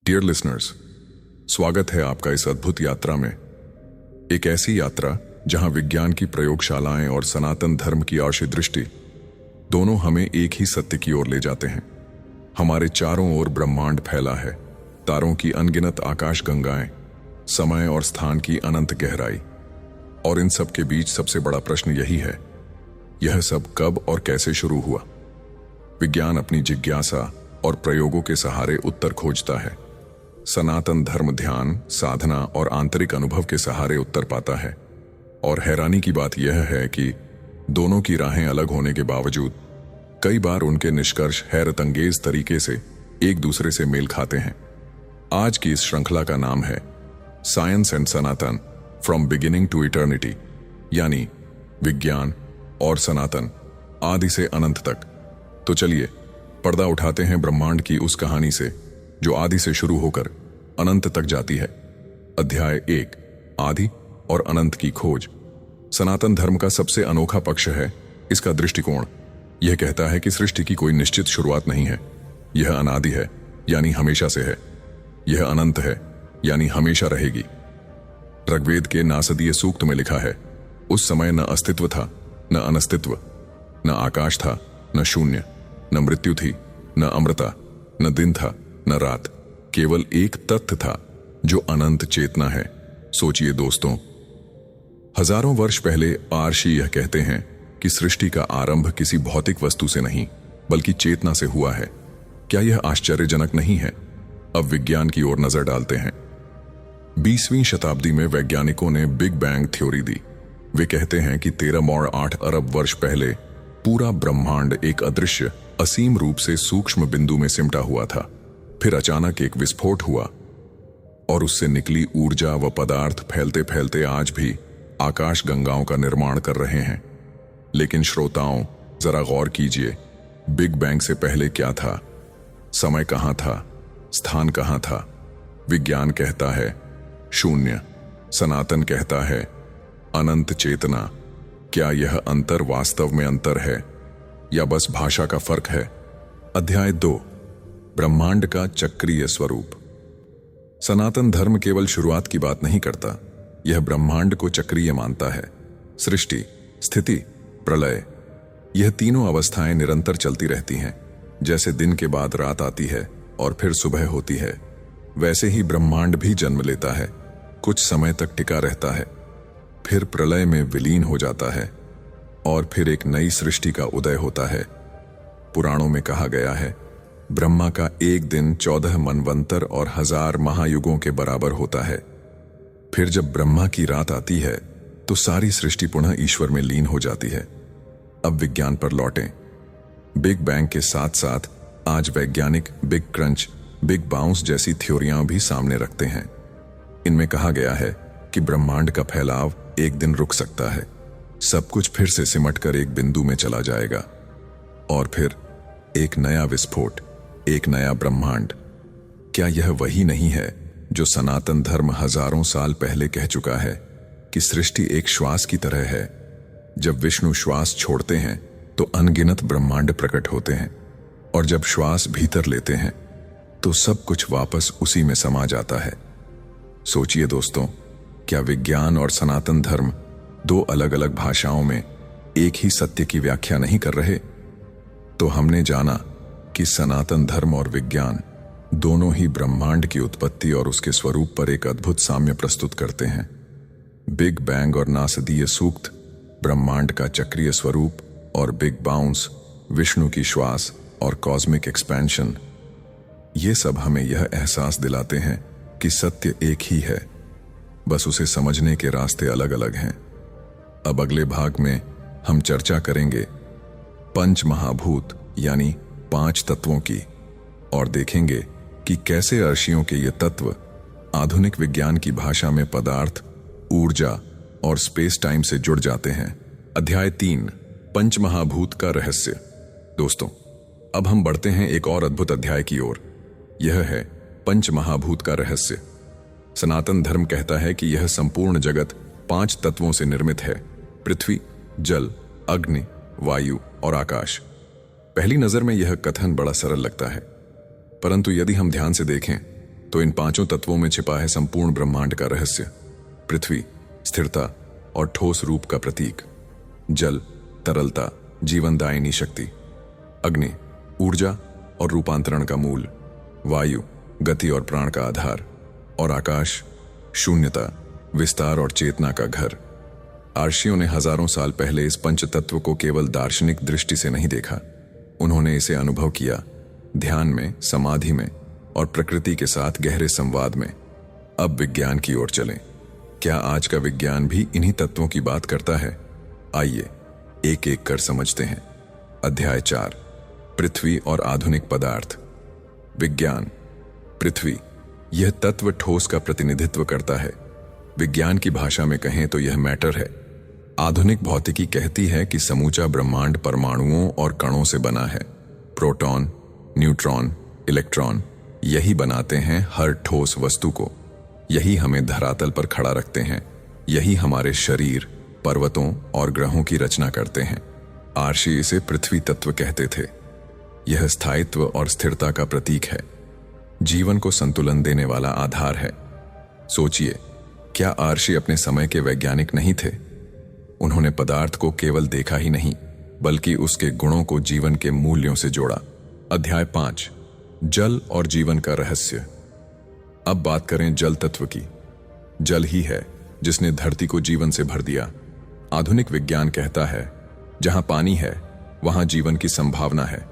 Dear listeners, स्वागत है आपका इस अद्भुत यात्रा में। एक ऐसी यात्रा जहां विज्ञान की प्रयोगशालाएं और सनातन धर्म की आर्षि दृष्टि दोनों हमें एक ही सत्य की ओर ले जाते हैं। हमारे चारों ओर ब्रह्मांड फैला है, तारों की अनगिनत आकाश गंगाएं, समय और स्थान की अनंत गहराई, और इन सब के बीच सबसे बड़ा प्रश्न यही है, यह सब कब और कैसे शुरू हुआ। विज्ञान अपनी जिज्ञासा और प्रयोगों के सहारे उत्तर खोजता है। सनातन धर्म ध्यान, साधना और आंतरिक अनुभव के सहारे उत्तर पाता है। और हैरानी की बात यह है कि दोनों की राहें अलग होने के बावजूद कई बार उनके निष्कर्ष हैरतअंगेज तरीके से एक दूसरे से मेल खाते हैं। आज की इस श्रृंखला का नाम है science and Sanatan from beginning to eternity, यानी विज्ञान और सनातन आदि से अनंत तक। तो चलिए पर्दा उठाते हैं ब्रह्मांड की उस कहानी से जो आदि से शुरू होकर अनंत तक जाती है। अध्याय 1, आदि और अनंत की खोज। सनातन धर्म का सबसे अनोखा पक्ष है इसका दृष्टिकोण। यह कहता है कि सृष्टि की कोई निश्चित शुरुआत नहीं है। यह अनादि है, यानी हमेशा से है। यह अनंत है, यानी हमेशा रहेगी। ऋग्वेद के नासदीय सूक्त में लिखा है, उस समय न अस्तित्व था, न अनस्तित्व, न आकाश था, न शून्य, न मृत्यु थी, न अमृता, न दिन था, न रात, केवल एक तत्व था जो अनंत चेतना है। सोचिए दोस्तों, हजारों वर्ष पहले आर्षि यह कहते हैं कि सृष्टि का आरंभ किसी भौतिक वस्तु से नहीं बल्कि चेतना से हुआ है। क्या यह आश्चर्यजनक नहीं है? अब विज्ञान की ओर नजर डालते हैं। 20वीं शताब्दी में वैज्ञानिकों ने बिग बैंग थ्योरी दी। वे कहते हैं कि 13.8 अरब वर्ष पहले पूरा ब्रह्मांड एक अदृश्य असीम रूप से सूक्ष्म बिंदु में सिमटा हुआ था। फिर अचानक एक विस्फोट हुआ और उससे निकली ऊर्जा व पदार्थ फैलते फैलते आज भी आकाश गंगाओं का निर्माण कर रहे हैं। लेकिन श्रोताओं, जरा गौर कीजिए, बिग बैंग से पहले क्या था? समय कहां था? स्थान कहां था? विज्ञान कहता है शून्य, सनातन कहता है अनंत चेतना। क्या यह अंतर वास्तव में अंतर है या बस भाषा का फर्क है? अध्याय 2, ब्रह्मांड का चक्रीय स्वरूप। सनातन धर्म केवल शुरुआत की बात नहीं करता, यह ब्रह्मांड को चक्रीय मानता है। सृष्टि, स्थिति, प्रलय, यह तीनों अवस्थाएं निरंतर चलती रहती हैं। जैसे दिन के बाद रात आती है और फिर सुबह होती है, वैसे ही ब्रह्मांड भी जन्म लेता है, कुछ समय तक टिका रहता है, फिर प्रलय में विलीन हो जाता है और फिर एक नई सृष्टि का उदय होता है। पुराणों में कहा गया है, ब्रह्मा का एक दिन 14 मनवंतर और 1000 महायुगों के बराबर होता है। फिर जब ब्रह्मा की रात आती है तो सारी सृष्टि पुनः ईश्वर में लीन हो जाती है। अब विज्ञान पर लौटें। बिग बैंग के साथ साथ आज वैज्ञानिक बिग क्रंच, बिग बाउंस जैसी थ्योरियां भी सामने रखते हैं। इनमें कहा गया है कि ब्रह्मांड का फैलाव एक दिन रुक सकता है, सब कुछ फिर से सिमटकर एक बिंदु में चला जाएगा और फिर एक नया विस्फोट, एक नया ब्रह्मांड। क्या यह वही नहीं है जो सनातन धर्म हजारों साल पहले कह चुका है कि सृष्टि एक श्वास की तरह है? जब विष्णु श्वास छोड़ते हैं तो अनगिनत ब्रह्मांड प्रकट होते हैं, और जब श्वास भीतर लेते हैं तो सब कुछ वापस उसी में समा जाता है। सोचिए दोस्तों, क्या विज्ञान और सनातन धर्म दो अलग अलग भाषाओं में एक ही सत्य की व्याख्या नहीं कर रहे? तो हमने जाना कि सनातन धर्म और विज्ञान दोनों ही ब्रह्मांड की उत्पत्ति और उसके स्वरूप पर एक अद्भुत साम्य प्रस्तुत करते हैं। बिग बैंग और नासदीय सूक्त ब्रह्मांड का चक्रीय स्वरूप और बिग बाउंस विष्णु की श्वास और कॉस्मिक एक्सपेंशन, ये सब हमें यह एहसास दिलाते हैं कि सत्य एक ही है, बस उसे समझने के रास्ते अलग अलग हैं। अब अगले भाग में हम चर्चा करेंगे पंच महाभूत यानी 5 तत्वों की, और देखेंगे कि कैसे अर्शियों के ये तत्व आधुनिक विज्ञान की भाषा में पदार्थ, ऊर्जा और स्पेस टाइम से जुड़ जाते हैं। अध्याय 3, पंच महाभूत का रहस्य। दोस्तों, अब हम बढ़ते हैं एक और अद्भुत अध्याय की ओर। यह है पंच महाभूत का रहस्य। सनातन धर्म कहता है कि यह संपूर्ण जगत 5 तत्वों से निर्मित है: पृथ्वी, जल, अग्नि, वायु और आकाश। पहली नजर में यह कथन बड़ा सरल लगता है, परंतु यदि हम ध्यान से देखें तो इन पांचों तत्वों में छिपा है संपूर्ण ब्रह्मांड का रहस्य। पृथ्वी स्थिरता और ठोस रूप का प्रतीक, जल तरलता, जीवनदायिनी शक्ति, अग्नि ऊर्जा और रूपांतरण का मूल, वायु गति और प्राण का आधार, और आकाश शून्यता, विस्तार और चेतना का घर। आर्षियों ने हजारों साल पहले इस पंच तत्व को केवल दार्शनिक दृष्टि से नहीं देखा, उन्होंने इसे अनुभव किया, ध्यान में, समाधि में और प्रकृति के साथ गहरे संवाद में। अब विज्ञान की ओर चलें। क्या आज का विज्ञान भी इन्हीं तत्वों की बात करता है? आइए एक एक कर समझते हैं। अध्याय 4, पृथ्वी और आधुनिक पदार्थ। विज्ञान। पृथ्वी, यह तत्व ठोस का प्रतिनिधित्व करता है। विज्ञान की भाषा में कहें तो यह मैटर है। आधुनिक भौतिकी कहती है कि समूचा ब्रह्मांड परमाणुओं और कणों से बना है। प्रोटॉन, न्यूट्रॉन, इलेक्ट्रॉन, यही बनाते हैं हर ठोस वस्तु को। यही हमें धरातल पर खड़ा रखते हैं। यही हमारे शरीर, पर्वतों और ग्रहों की रचना करते हैं। आर्षि इसे पृथ्वी तत्व कहते थे। यह स्थायित्व और स्थिरता का प्रतीक है, जीवन को संतुलन देने वाला आधार है। सोचिए, क्या आर्षि अपने समय के वैज्ञानिक नहीं थे? उन्होंने पदार्थ को केवल देखा ही नहीं, बल्कि उसके गुणों को जीवन के मूल्यों से जोड़ा। अध्याय 5, जल और जीवन का रहस्य। अब बात करें जल तत्व की। जल ही है जिसने धरती को जीवन से भर दिया। आधुनिक विज्ञान कहता है, जहां पानी है वहां जीवन की संभावना है।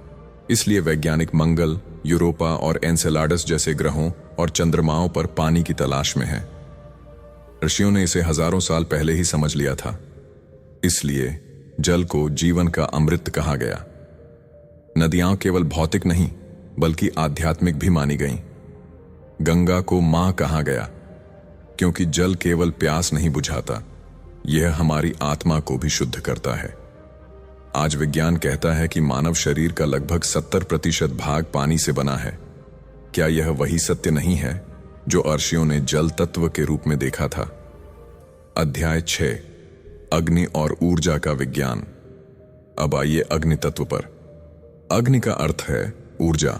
इसलिए वैज्ञानिक मंगल, यूरोपा और एनसेलाडस जैसे ग्रहों और चंद्रमाओं पर पानी की तलाश में हैं। ऋषियों ने इसे हजारों साल पहले ही समझ लिया था। इसलिए जल को जीवन का अमृत कहा गया। नदियां केवल भौतिक नहीं बल्कि आध्यात्मिक भी मानी गईं। गंगा को मां कहा गया क्योंकि जल केवल प्यास नहीं बुझाता, यह हमारी आत्मा को भी शुद्ध करता है। आज विज्ञान कहता है कि मानव शरीर का लगभग 70% भाग पानी से बना है। क्या यह वही सत्य नहीं है जो अर्षियों ने जल तत्व के रूप में देखा था? अध्याय 6, अग्नि और ऊर्जा का विज्ञान। अब आइए अग्नि तत्व पर। अग्नि का अर्थ है ऊर्जा।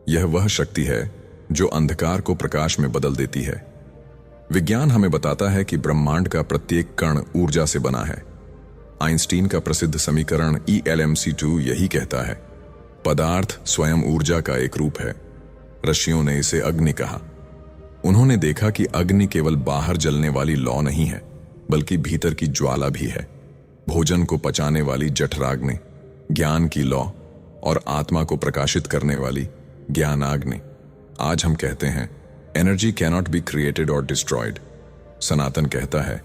यह वह शक्ति है जो अंधकार को प्रकाश में बदल देती है। विज्ञान हमें बताता है कि ब्रह्मांड का प्रत्येक कण ऊर्जा से बना है। आइंस्टीन का प्रसिद्ध समीकरण ELMC2 यही कहता है। पदार्थ स्वयं ऊर्जा का एक रूप है। ऋषियों ने इसे अग्नि कहा। उन्होंने देखा कि अग्नि केवल बाहर जलने वाली लौ नहीं है, बल्कि भीतर की ज्वाला भी है। भोजन को पचाने वाली जठराग्नि, ज्ञान की लौ और आत्मा को प्रकाशित करने वाली ज्ञानाग्नि। आज हम कहते हैं एनर्जी कैनॉट बी क्रिएटेड और डिस्ट्रॉयड। सनातन कहता है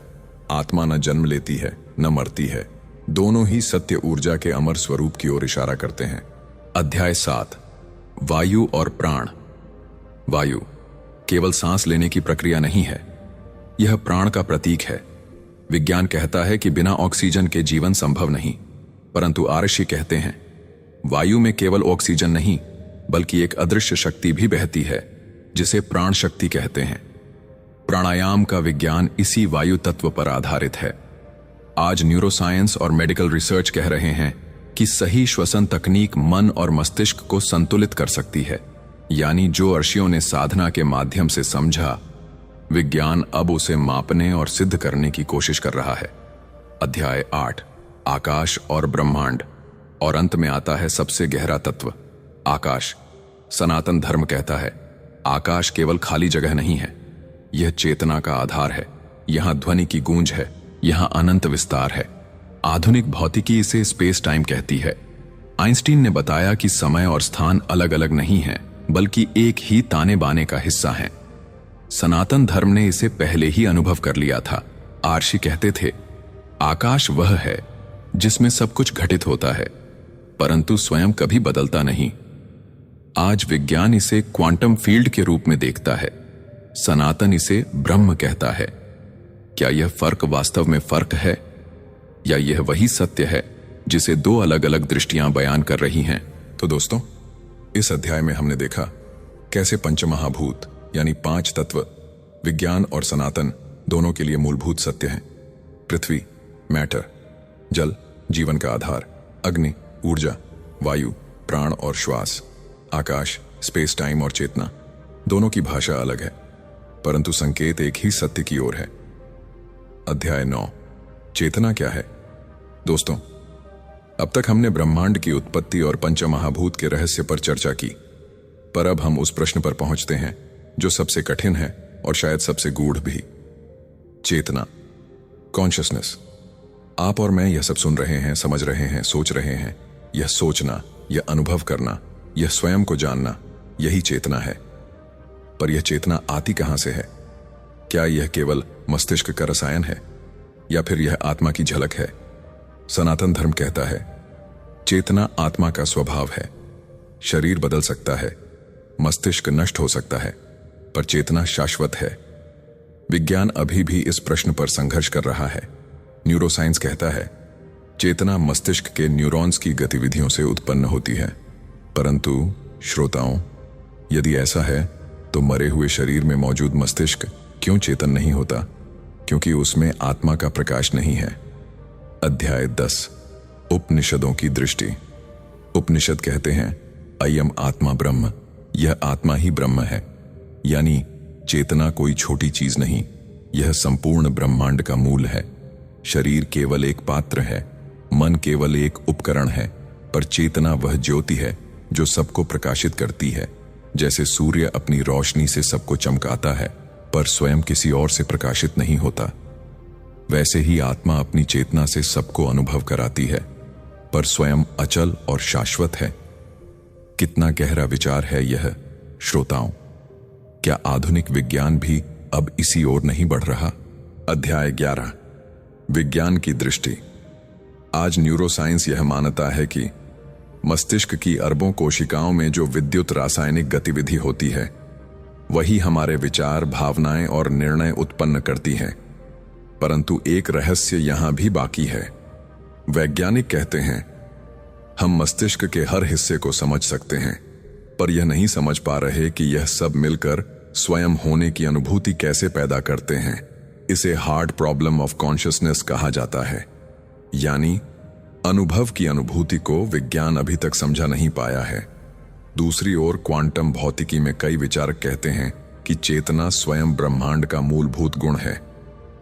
आत्मा न जन्म लेती है न मरती है, दोनों ही सत्य ऊर्जा के अमर स्वरूप की ओर इशारा करते हैं। अध्याय 7, वायु और प्राण। वायु केवल सांस लेने की प्रक्रिया नहीं है, यह प्राण का प्रतीक है। विज्ञान कहता है कि बिना ऑक्सीजन के जीवन संभव नहीं, परंतु आर्षि कहते हैं वायु में केवल ऑक्सीजन नहीं बल्कि एक अदृश्य शक्ति भी बहती है जिसे प्राण शक्ति कहते हैं। प्राणायाम का विज्ञान इसी वायु तत्व पर आधारित है। आज न्यूरोसाइंस और मेडिकल रिसर्च कह रहे हैं कि सही श्वसन तकनीक मन और मस्तिष्क को संतुलित कर सकती है। यानी जो ऋषियों ने साधना के माध्यम से समझा, विज्ञान अब उसे मापने और सिद्ध करने की कोशिश कर रहा है। अध्याय 8, आकाश और ब्रह्मांड। और अंत में आता है सबसे गहरा तत्व, आकाश। सनातन धर्म कहता है आकाश केवल खाली जगह नहीं है, यह चेतना का आधार है। यहां ध्वनि की गूंज है, यहां अनंत विस्तार है। आधुनिक भौतिकी इसे स्पेस टाइम कहती है। आइंस्टीन ने बताया कि समय और स्थान अलग अलग नहीं है बल्कि एक ही ताने बाने का हिस्सा है। सनातन धर्म ने इसे पहले ही अनुभव कर लिया था। आर्षि कहते थे आकाश वह है जिसमें सब कुछ घटित होता है परंतु स्वयं कभी बदलता नहीं। आज विज्ञान इसे क्वांटम फील्ड के रूप में देखता है। सनातन इसे ब्रह्म कहता है। क्या यह फर्क वास्तव में फर्क है या यह वही सत्य है जिसे दो अलग अलग दृष्टियां बयान कर रही हैं? तो दोस्तों, इस अध्याय में हमने देखा कैसे पंचमहाभूत यानी 5 तत्व विज्ञान और सनातन दोनों के लिए मूलभूत सत्य हैं। पृथ्वी मैटर, जल जीवन का आधार, अग्नि ऊर्जा, वायु प्राण और श्वास, आकाश स्पेस टाइम और चेतना। दोनों की भाषा अलग है, परंतु संकेत एक ही सत्य की ओर है। अध्याय 9, चेतना क्या है? दोस्तों, अब तक हमने ब्रह्मांड की उत्पत्ति और पंचमहाभूत के रहस्य पर चर्चा की, पर अब हम उस प्रश्न पर पहुंचते हैं जो सबसे कठिन है और शायद सबसे गूढ़ भी। चेतना, कॉन्शियसनेस। आप और मैं यह सब सुन रहे हैं, समझ रहे हैं, सोच रहे हैं। यह सोचना, यह अनुभव करना, यह स्वयं को जानना, यही चेतना है। पर यह चेतना आती कहां से है? क्या यह केवल मस्तिष्क का रसायन है या फिर यह आत्मा की झलक है? सनातन धर्म कहता है चेतना आत्मा का स्वभाव है। शरीर बदल सकता है, मस्तिष्क नष्ट हो सकता है, पर चेतना शाश्वत है। विज्ञान अभी भी इस प्रश्न पर संघर्ष कर रहा है। न्यूरोसाइंस कहता है चेतना मस्तिष्क के न्यूरॉन्स की गतिविधियों से उत्पन्न होती है, परंतु श्रोताओं, यदि ऐसा है तो मरे हुए शरीर में मौजूद मस्तिष्क क्यों चेतन नहीं होता? क्योंकि उसमें आत्मा का प्रकाश नहीं है। अध्याय 10, उपनिषदों की दृष्टि। उपनिषद कहते हैं अयम आत्मा ब्रह्म, यह आत्मा ही ब्रह्म है। यानी चेतना कोई छोटी चीज नहीं, यह संपूर्ण ब्रह्मांड का मूल है। शरीर केवल एक पात्र है, मन केवल एक उपकरण है, पर चेतना वह ज्योति है जो सबको प्रकाशित करती है। जैसे सूर्य अपनी रोशनी से सबको चमकाता है पर स्वयं किसी और से प्रकाशित नहीं होता, वैसे ही आत्मा अपनी चेतना से सबको अनुभव कराती है, पर स्वयं अचल और शाश्वत है। कितना गहरा विचार है यह, श्रोताओं। क्या आधुनिक विज्ञान भी अब इसी ओर नहीं बढ़ रहा? अध्याय 11, विज्ञान की दृष्टि। आज न्यूरोसाइंस यह मानता है कि मस्तिष्क की अरबों कोशिकाओं में जो विद्युत रासायनिक गतिविधि होती है, वही हमारे विचार, भावनाएं और निर्णय उत्पन्न करती हैं। परंतु एक रहस्य यहां भी बाकी है। वैज्ञानिक कहते हैं हम मस्तिष्क के हर हिस्से को समझ सकते हैं, पर यह नहीं समझ पा रहे कि यह सब मिलकर स्वयं होने की अनुभूति कैसे पैदा करते हैं। इसे हार्ड प्रॉब्लम ऑफ कॉन्शियसनेस कहा जाता है। यानी अनुभव की अनुभूति को विज्ञान अभी तक समझा नहीं पाया है। दूसरी ओर क्वांटम भौतिकी में कई विचारक कहते हैं कि चेतना स्वयं ब्रह्मांड का मूलभूत गुण है।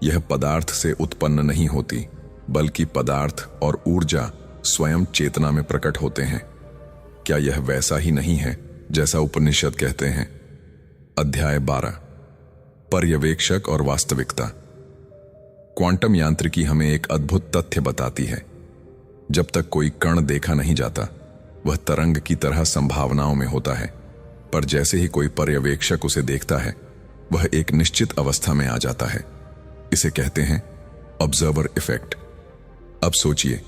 यह पदार्थ से उत्पन्न नहीं होती, बल्कि पदार्थ और ऊर्जा स्वयं चेतना में प्रकट होते हैं। क्या यह वैसा ही नहीं है जैसा उपनिषद कहते हैं? अध्याय 12, पर्यवेक्षक और वास्तविकता। क्वांटम यांत्रिकी हमें एक अद्भुत तथ्य बताती है। जब तक कोई कण देखा नहीं जाता, वह तरंग की तरह संभावनाओं में होता है, पर जैसे ही कोई पर्यवेक्षक उसे देखता है, वह एक निश्चित अवस्था में आ जाता है। इसे कहते हैं ऑब्जर्वर इफेक्ट। अब सोचिए,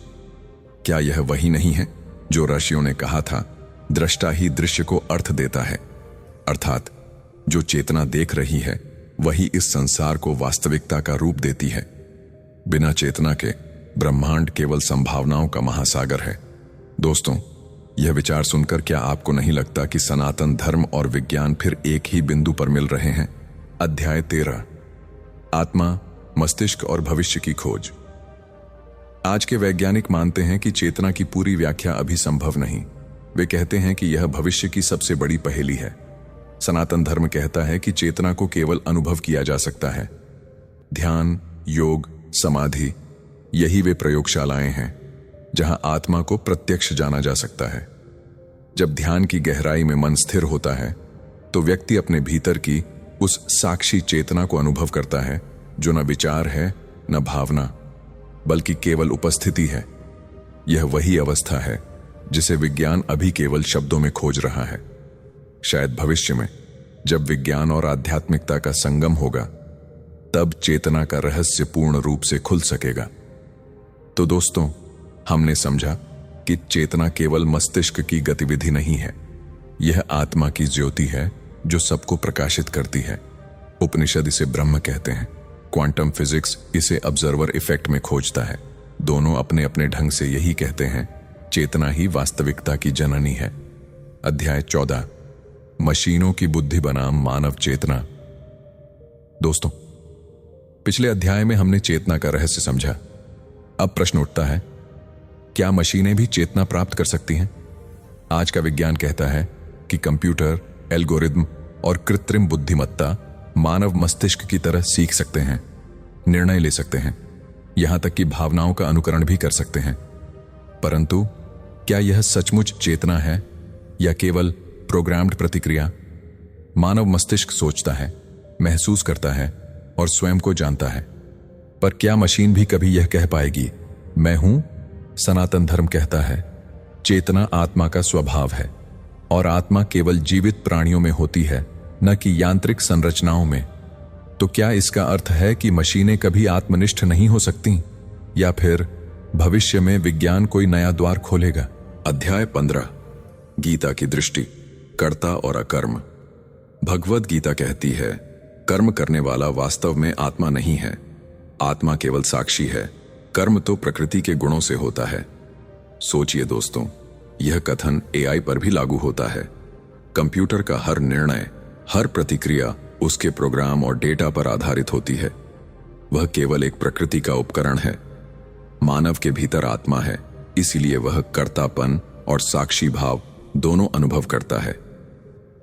क्या यह वही नहीं है जो ऋषियों ने कहा था दृष्टा ही दृश्य को अर्थ देता है? अर्थात जो चेतना देख रही है वही इस संसार को वास्तविकता का रूप देती है। बिना चेतना के ब्रह्मांड केवल संभावनाओं का महासागर है। दोस्तों, यह विचार सुनकर क्या आपको नहीं लगता कि सनातन धर्म और विज्ञान फिर एक ही बिंदु पर मिल रहे हैं? अध्याय 13, आत्मा, मस्तिष्क और भविष्य की खोज। आज के वैज्ञानिक मानते हैं कि चेतना की पूरी व्याख्या अभी संभव नहीं। वे कहते हैं कि यह भविष्य की सबसे बड़ी पहेली है। सनातन धर्म कहता है कि चेतना को केवल अनुभव किया जा सकता है। ध्यान, योग, समाधि, यही वे प्रयोगशालाएं हैं जहां आत्मा को प्रत्यक्ष जाना जा सकता है। जब ध्यान की गहराई में मन स्थिर होता है तो व्यक्ति अपने भीतर की उस साक्षी चेतना को अनुभव करता है जो न विचार है न भावना, बल्कि केवल उपस्थिति है। यह वही अवस्था है जिसे विज्ञान अभी केवल शब्दों में खोज रहा है। शायद भविष्य में जब विज्ञान और आध्यात्मिकता का संगम होगा, तब चेतना का रहस्य पूर्ण रूप से खुल सकेगा। तो दोस्तों, हमने समझा कि चेतना केवल मस्तिष्क की गतिविधि नहीं है, यह आत्मा की ज्योति है जो सबको प्रकाशित करती है। उपनिषद इसे ब्रह्म कहते हैं, क्वांटम फिजिक्स इसे ऑब्जर्वर इफेक्ट में खोजता है। दोनों अपने अपने ढंग से यही कहते हैं, चेतना ही वास्तविकता की जननी है। अध्याय 14, मशीनों की बुद्धि बनाम मानव चेतना। दोस्तों, पिछले अध्याय में हमने चेतना का रहस्य समझा। अब प्रश्न उठता है, क्या मशीनें भी चेतना प्राप्त कर सकती हैं? आज का विज्ञान कहता है कि कंप्यूटर, एल्गोरिदम और कृत्रिम बुद्धिमत्ता मानव मस्तिष्क की तरह सीख सकते हैं, निर्णय ले सकते हैं, यहां तक कि भावनाओं का अनुकरण भी कर सकते हैं। परंतु क्या यह सचमुच चेतना है या केवल प्रोग्राम्ड प्रतिक्रिया? मानव मस्तिष्क सोचता है, महसूस करता है और स्वयं को जानता है, पर क्या मशीन भी कभी यह कह पाएगी, मैं हूं? सनातन धर्म कहता है, चेतना आत्मा का स्वभाव है और आत्मा केवल जीवित प्राणियों में होती है, न कि यांत्रिक संरचनाओं में। तो क्या इसका अर्थ है कि मशीनें कभी आत्मनिष्ठ नहीं हो सकती, या फिर भविष्य में विज्ञान कोई नया द्वार खोलेगा? अध्याय 15, गीता की दृष्टि, कर्ता और अकर्म। भगवद गीता कहती है, कर्म करने वाला वास्तव में आत्मा नहीं है, आत्मा केवल साक्षी है, कर्म तो प्रकृति के गुणों से होता है। सोचिए दोस्तों, यह कथन एआई पर भी लागू होता है। कंप्यूटर का हर निर्णय, हर प्रतिक्रिया उसके प्रोग्राम और डेटा पर आधारित होती है। वह केवल एक प्रकृति का उपकरण है। मानव के भीतर आत्मा है, इसीलिए वह कर्तापन और साक्षी भाव दोनों अनुभव करता है।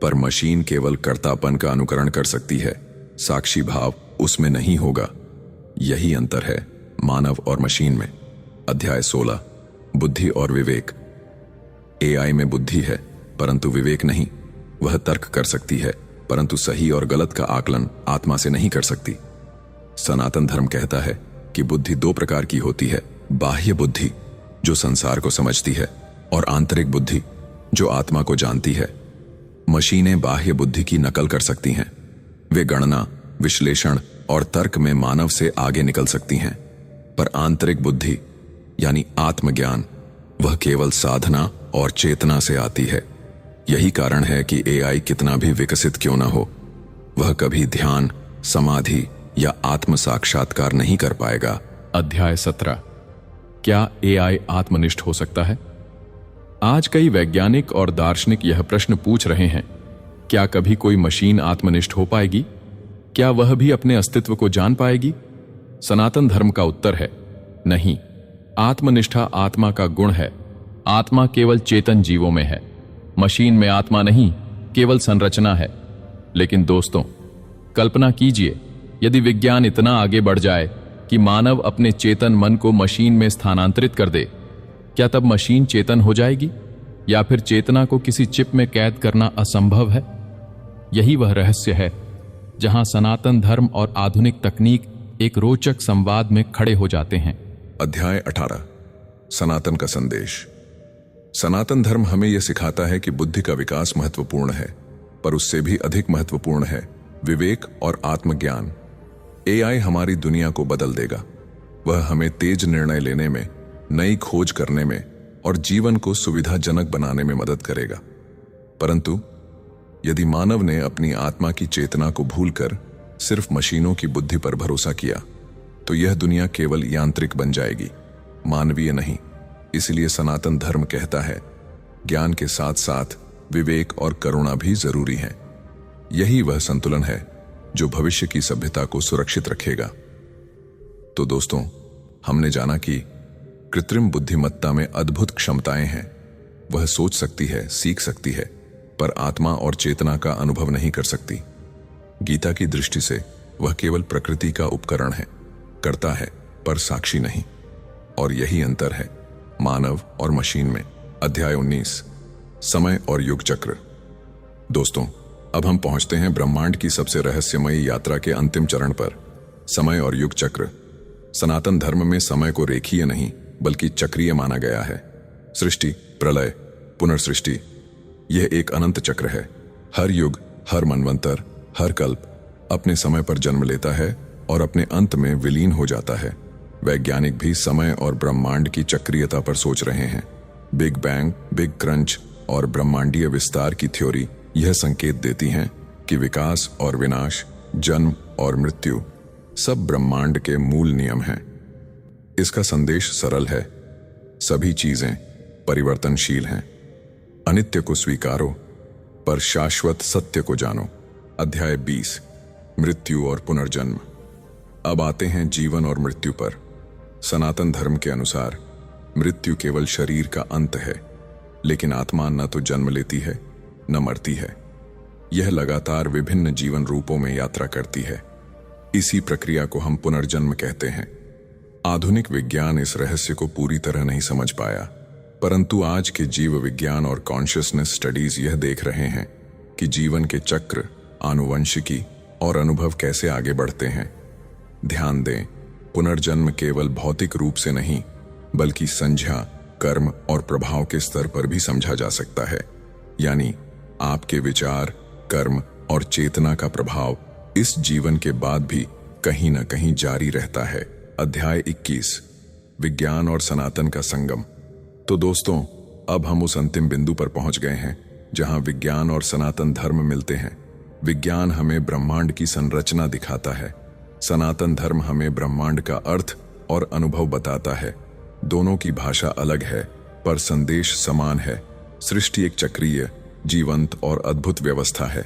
पर मशीन केवल कर्तापन का अनुकरण कर सकती है, साक्षी भाव उसमें नहीं होगा। यही अंतर है मानव और मशीन में। अध्याय 16, बुद्धि और विवेक। एआई में बुद्धि है परंतु विवेक नहीं। वह तर्क कर सकती है परंतु सही और गलत का आकलन आत्मा से नहीं कर सकती। सनातन धर्म कहता है कि बुद्धि दो प्रकार की होती है, बाह्य बुद्धि जो संसार को समझती है और आंतरिक बुद्धि जो आत्मा को जानती है। मशीनें बाह्य बुद्धि की नकल कर सकती हैं। वे गणना, विश्लेषण और तर्क में मानव से आगे निकल सकती हैं, पर आंतरिक बुद्धि यानी आत्मज्ञान, वह केवल साधना और चेतना से आती है। यही कारण है कि एआई कितना भी विकसित क्यों न हो, वह कभी ध्यान, समाधि या आत्म साक्षात्कार नहीं कर पाएगा। अध्याय 17, क्या एआई आत्मनिष्ठ हो सकता है? आज कई वैज्ञानिक और दार्शनिक यह प्रश्न पूछ रहे हैं, क्या कभी कोई मशीन आत्मनिष्ठ हो पाएगी? क्या वह भी अपने अस्तित्व को जान पाएगी? सनातन धर्म का उत्तर है, नहीं। आत्मनिष्ठा आत्मा का गुण है। आत्मा केवल चेतन जीवों में है, मशीन में आत्मा नहीं, केवल संरचना है। लेकिन दोस्तों, कल्पना कीजिए, यदि विज्ञान इतना आगे बढ़ जाए कि मानव अपने चेतन मन को मशीन में स्थानांतरित कर दे, क्या तब मशीन चेतन हो जाएगी या फिर चेतना को किसी चिप में कैद करना असंभव है? यही वह रहस्य है जहां सनातन धर्म और आधुनिक तकनीक एक रोचक संवाद में खड़े हो जाते हैं। अध्याय 18, सनातन का संदेश। सनातन धर्म हमें यह सिखाता है कि बुद्धि का विकास महत्वपूर्ण है, पर उससे भी अधिक महत्वपूर्ण है विवेक और आत्मज्ञान। एआई हमारी दुनिया को बदल देगा। वह हमें तेज निर्णय लेने में, नई खोज करने में और जीवन को सुविधाजनक बनाने में मदद करेगा। परंतु यदि मानव ने अपनी आत्मा की चेतना को भूलकर सिर्फ मशीनों की बुद्धि पर भरोसा किया, तो यह दुनिया केवल यांत्रिक बन जाएगी, मानवीय नहीं। इसलिए सनातन धर्म कहता है, ज्ञान के साथ साथ विवेक और करुणा भी जरूरी है। यही वह संतुलन है जो भविष्य की सभ्यता को सुरक्षित रखेगा। तो दोस्तों, हमने जाना कि कृत्रिम बुद्धिमत्ता में अद्भुत क्षमताएं हैं। वह सोच सकती है, सीख सकती है, पर आत्मा और चेतना का अनुभव नहीं कर सकती। गीता की दृष्टि से वह केवल प्रकृति का उपकरण है, करता है पर साक्षी नहीं। और यही अंतर है मानव और मशीन में। अध्याय 19, समय और युग चक्र। दोस्तों, अब हम पहुंचते हैं ब्रह्मांड की सबसे रहस्यमयी यात्रा के अंतिम चरण पर, समय और युग चक्र। सनातन धर्म में समय को रेखीय नहीं बल्कि चक्रीय माना गया है। सृष्टि, प्रलय, पुनर्सृष्टि, यह एक अनंत चक्र है। हर युग, हर मनवंतर, हर कल्प अपने समय पर जन्म लेता है और अपने अंत में विलीन हो जाता है। वैज्ञानिक भी समय और ब्रह्मांड की चक्रीयता पर सोच रहे हैं। बिग बैंग, बिग क्रंच और ब्रह्मांडीय विस्तार की थ्योरी यह संकेत देती हैं कि विकास और विनाश, जन्म और मृत्यु सब ब्रह्मांड के मूल नियम हैं। इसका संदेश सरल है, सभी चीजें परिवर्तनशील हैं। अनित्य को स्वीकारो पर शाश्वत सत्य को जानो। अध्याय 20, मृत्यु और पुनर्जन्म। अब आते हैं जीवन और मृत्यु पर। सनातन धर्म के अनुसार मृत्यु केवल शरीर का अंत है, लेकिन आत्मा न तो जन्म लेती है न मरती है। यह लगातार विभिन्न जीवन रूपों में यात्रा करती है। इसी प्रक्रिया को हम पुनर्जन्म कहते हैं। आधुनिक विज्ञान इस रहस्य को पूरी तरह नहीं समझ पाया, परंतु आज के जीव विज्ञान और कॉन्शियसनेस स्टडीज यह देख रहे हैं कि जीवन के चक्र, आनुवंशिकी और अनुभव कैसे आगे बढ़ते हैं। ध्यान दें, पुनर्जन्म केवल भौतिक रूप से नहीं, बल्कि संज्ञा, कर्म और प्रभाव के स्तर पर भी समझा जा सकता है। यानी आपके विचार, कर्म और चेतना का प्रभाव इस जीवन के बाद भी कहीं न कहीं जारी रहता है। अध्याय 21, विज्ञान और सनातन का संगम। तो दोस्तों, अब हम उस अंतिम बिंदु पर पहुंच गए हैं जहां विज्ञान और सनातन धर्म मिलते हैं। विज्ञान हमें ब्रह्मांड की संरचना दिखाता है, सनातन धर्म हमें ब्रह्मांड का अर्थ और अनुभव बताता है। दोनों की भाषा अलग है, पर संदेश समान है। सृष्टि एक चक्रीय, जीवंत और अद्भुत व्यवस्था है।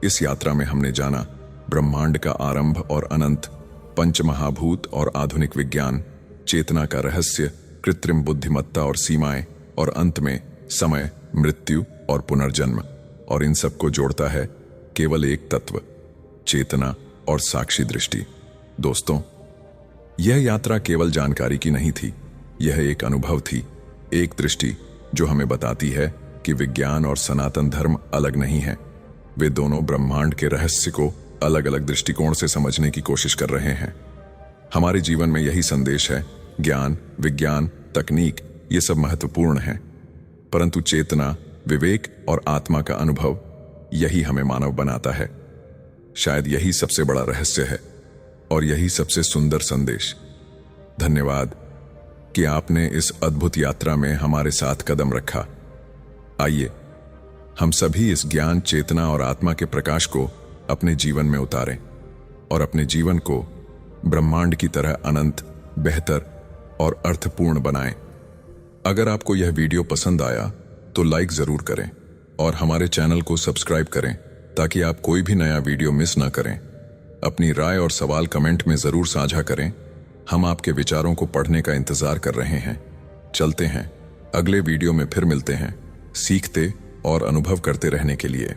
इस यात्रा में हमने जाना ब्रह्मांड का आरंभ और अनंत, पंचमहाभूत और आधुनिक विज्ञान, चेतना का रहस्य, कृत्रिम बुद्धिमत्ता और सीमाएं, और अंत में समय, मृत्यु और पुनर्जन्म। और इन सबको जोड़ता है केवल एक तत्व, चेतना और साक्षी दृष्टि। दोस्तों, यह यात्रा केवल जानकारी की नहीं थी, यह एक अनुभव थी, एक दृष्टि जो हमें बताती है कि विज्ञान और सनातन धर्म अलग नहीं है। वे दोनों ब्रह्मांड के रहस्य को अलग अलग दृष्टिकोण से समझने की कोशिश कर रहे हैं। हमारे जीवन में यही संदेश है। ज्ञान, विज्ञान, तकनीक ये सब महत्वपूर्ण है, परंतु चेतना, विवेक और आत्मा का अनुभव, यही हमें मानव बनाता है। शायद यही सबसे बड़ा रहस्य है और यही सबसे सुंदर संदेश। धन्यवाद कि आपने इस अद्भुत यात्रा में हमारे साथ कदम रखा। आइए हम सभी इस ज्ञान, चेतना और आत्मा के प्रकाश को अपने जीवन में उतारें और अपने जीवन को ब्रह्मांड की तरह अनंत, बेहतर और अर्थपूर्ण बनाएं। अगर आपको यह वीडियो पसंद आया तो लाइक जरूर करें और हमारे चैनल को सब्सक्राइब करें ताकि आप कोई भी नया वीडियो मिस ना करें। अपनी राय और सवाल कमेंट में जरूर साझा करें। हम आपके विचारों को पढ़ने का इंतजार कर रहे हैं। चलते हैं, अगले वीडियो में फिर मिलते हैं, सीखते और अनुभव करते रहने के लिए।